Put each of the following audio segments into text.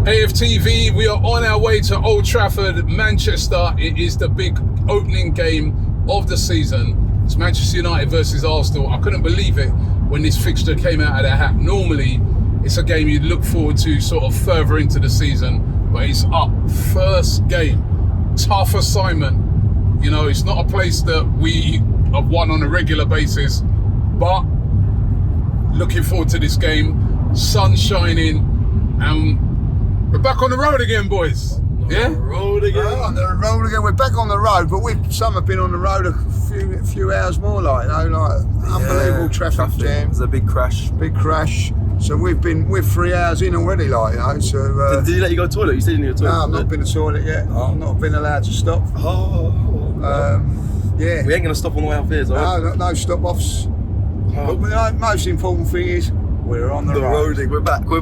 AFTV, we are on our way to Old Trafford, Manchester. It is the big opening game of the season. It's Manchester United versus Arsenal. I couldn't believe it when this fixture came out of their hat. Normally, it's a game you'd look forward to sort of further into the season, but it's up. First game, tough assignment. You know, it's not a place that we have won on a regular basis, but looking forward to this game. Sun shining, and we're back on the road again, boys. Yeah? On the road again. We're back on the road, but some have been on the road a few hours more, unbelievable traffic jam. There's a big crash. So we're 3 hours in already, So Did he let you go to the toilet? You said you didn't go to the toilet. No, I've not been to the toilet yet. I've not been allowed to stop. Yeah. We ain't gonna stop on the way up here, so No stop-offs. But the most important thing is we're on the road. We're back. Are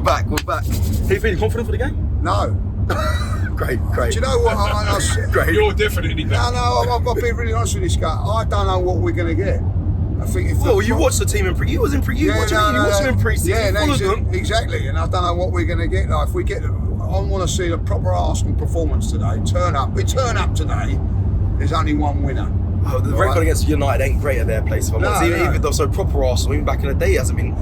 you feeling confident for the game? No. Great. Do you know what? Great. You're definitely back. No, I've been really honest with this guy. I don't know what we're going to get. I think if you watched the team in pre. You was in pre. You watched them in pre-season. Yeah, exactly. And I don't know what we're going to get. Like, if we get, I want to see a proper Arsenal performance today. Turn up. We turn up today. There's only one winner. Oh, the record against United ain't great at their place. Even though proper Arsenal, even back in the day, it hasn't been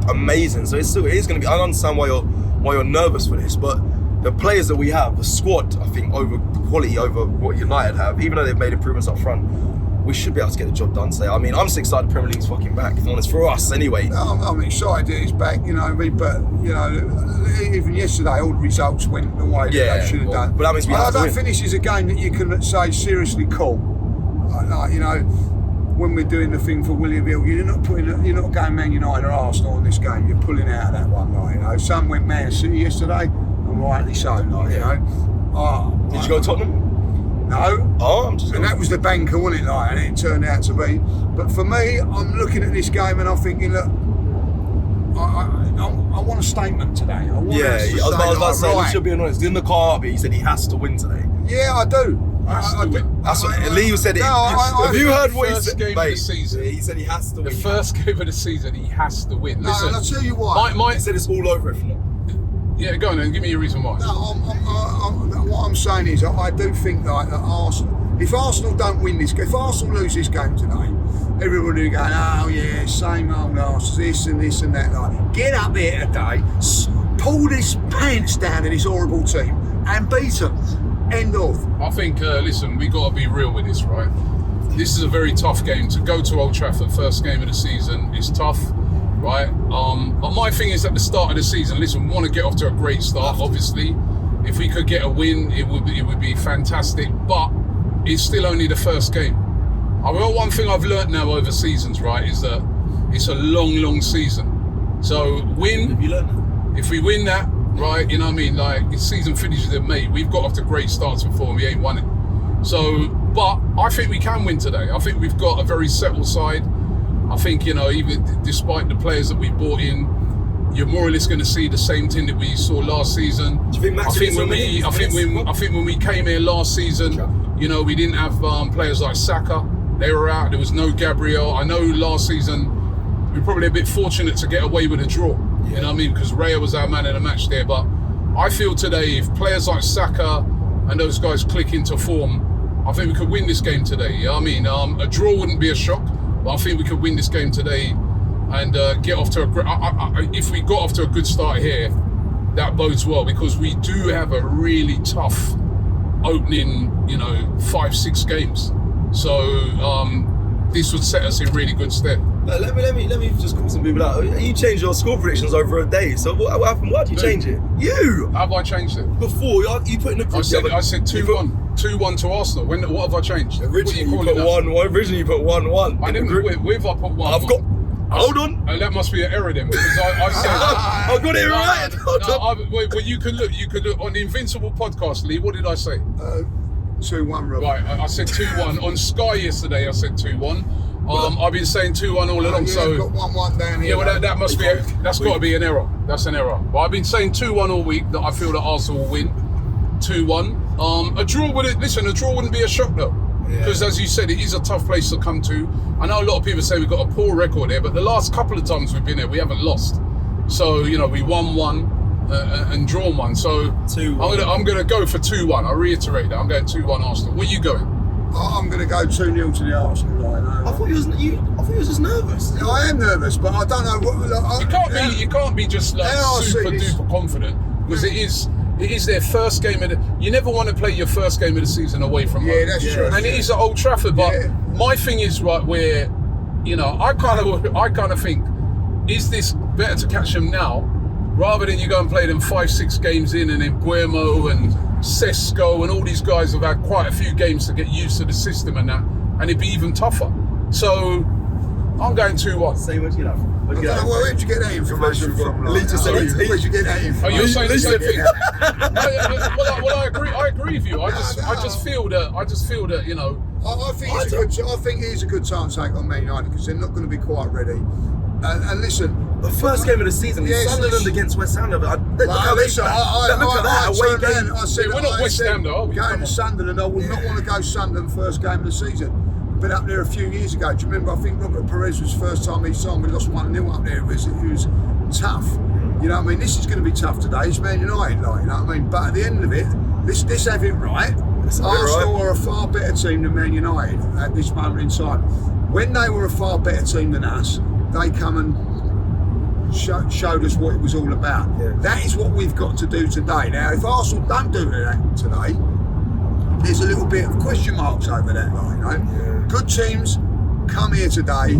amazing. So it is going to be. I understand why you're nervous for this, but the players that we have, the squad, I think, over quality over what United have, even though they've made improvements up front, we should be able to get the job done today. I mean, I'm so excited the Premier League's fucking back. If honest, for us anyway. I'm excited that it's back, you know what I mean? But, you know, even yesterday, all the results went the way that they should have done. But that means we have to win. I don't think this is a game that you can say seriously call. Like, you know, when we're doing the thing for William Hill, you're not going Man United or Arsenal in this game. You're pulling out of that one, you know. Some went Man City yesterday, and rightly so, you know. Did you go to Tottenham? No. And that was the banker, wasn't it? And it turned out to be. But for me, I'm looking at this game and I'm thinking, look, I want a statement today. I was about to say, we should be honest. In the car, he said he has to win today. Yeah, I do. That's what Lee said. Have you heard what he said? Game of the season. He said he has to win. The first game of the season, he has to win. No, Listen, I'll tell you why. He said it's all over if not. Yeah, go on then. Give me your reason why. No, what I'm saying is, I do think that Arsenal. If Arsenal don't win this game, if Arsenal lose this game today, everybody will go, oh yeah, same old Arsenal, this and that. Like, get up here today, pull this pants down in this horrible team, and beat them. End of. I think, listen, we got to be real with this, right? This is a very tough game. To go to Old Trafford, first game of the season, is tough, right? But my thing is at the start of the season, listen, we want to get off to a great start, obviously. If we could get a win, it would be fantastic, but it's still only the first game. One thing I've learnt now over seasons, right, is that it's a long season. So if we win that, right, you know what I mean? Like, the season finishes in May. We've got off to great starts before and we ain't won it. So, but I think we can win today. I think we've got a very settled side. I think, you know, even despite the players that we brought in, you're more or less going to see the same thing that we saw last season. Do you think I think when we came here last season, you know, we didn't have players like Saka. They were out. There was no Gabriel. I know last season we were probably a bit fortunate to get away with a draw. You know what I mean? Because Raya was our man in the match there. But I feel today, if players like Saka and those guys click into form, I think we could win this game today. You know what I mean? A draw wouldn't be a shock, but I think we could win this game today and get off to if we got off to a good start here, that bodes well, because we do have a really tough opening, 5-6 games. So this would set us in really good stead. Let me just call some people out. You changed your score predictions over a day. So what happened? Why did you change it? You! How have I changed it? Before you put in the group. I said 2-1. 2-1 to Arsenal. What have I changed? Originally you put 1-1. Originally you put 1-1. I didn't. With I put 1-1. Hold on. That must be an error then, because I said I got it right. Well, you could look on the Invincible podcast, Lee. What did I say? 2-1, Rob. Right, I said 2-1 on Sky yesterday. I said 2-1. I've been saying 2-1 all along. So got 1-1 down here. Yeah, well, that must be. That's got to be an error. That's an error. But I've been saying 2-1 all week. That I feel that Arsenal will win. 2-1. A draw wouldn't be a shock though. Because as you said, it is a tough place to come to. I know a lot of people say we've got a poor record there, but the last couple of times we've been there, we haven't lost. So, we won 1. and drawn one. So 2-1. I'm gonna go for 2-1. I reiterate that. I'm going 2-1 Arsenal. Where are you going? I'm going to go 2-0 to the Arsenal. Right now. I thought you was just nervous. I am nervous, but I don't know what. You can't be just like super duper confident, because it is their first game of the. You never want to play your first game of the season away from home. Yeah, that's true. And it is at Old Trafford. But my thing is right where, I kind of think, is this better to catch them now, rather than you go and play them 5-6 games in, and then Guillermo and Sesko and all these guys have had quite a few games to get used to the system and that, and it'd be even tougher. So I'm going 2-1. Same as Where'd you get that information from? Where'd you get that information? Oh, you're saying the same thing? Well, I agree with you. I just feel that I think it is a good time to take on Man United, because they're not going to be quite ready. And listen, the first game of the season is Sunderland against West Ham. Look at that away game. We're not West Ham though, are we? Going to Sunderland, I would not want to go Sunderland first game of the season. Been up there a few years ago. Do you remember? I think Robert Perez was the first time he signed. We lost 1-0 up there. It was tough. You know what I mean? This is going to be tough today. It's Man United, like, you know what I mean? But at the end of it, let's have it right. Arsenal are a far better team than Man United at this moment in time. When they were a far better team than us, they come and showed us what it was all about. Yeah. That is what we've got to do today. Now, if Arsenal don't do that today, there's a little bit of question marks over that line, right? Yeah. Good teams come here today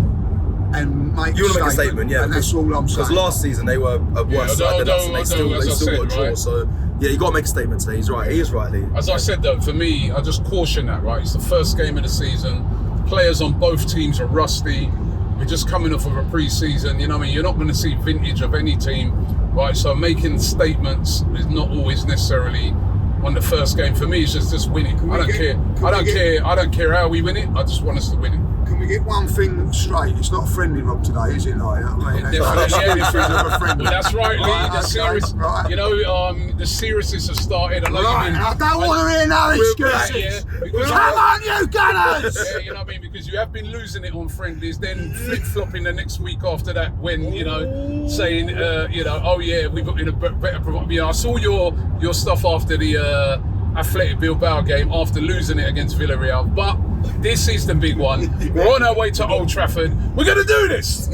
and make a statement, yeah. And that's all I'm saying. Because last season they were a worse side than us, and they still got a draw. Right? So yeah, you got to make a statement today. He's right. He is right, Lee. As I said though, for me, I just caution that, right? It's the first game of the season. Players on both teams are rusty. We're just coming off of a pre-season. You know what I mean? You're not going to see vintage of any team, right? So making statements is not always necessarily on the first game. For me, it's just win it. I don't care how we win it. I just want us to win it. Can we get one thing straight? It's not friendly Rob today, is it? Like, that's right, Lee. The serious, the seriousness has started. I don't want to hear no excuses. Come on, you Gunners! Yeah, you know what I mean? Because you have been losing it on friendlies, then flip-flopping the next week after that when, saying, oh yeah, we've got in a better. I saw your stuff after the Athletic Bilbao game, after losing it against Villarreal, but this is the big one. We're on our way to Old Trafford. We're going to do this.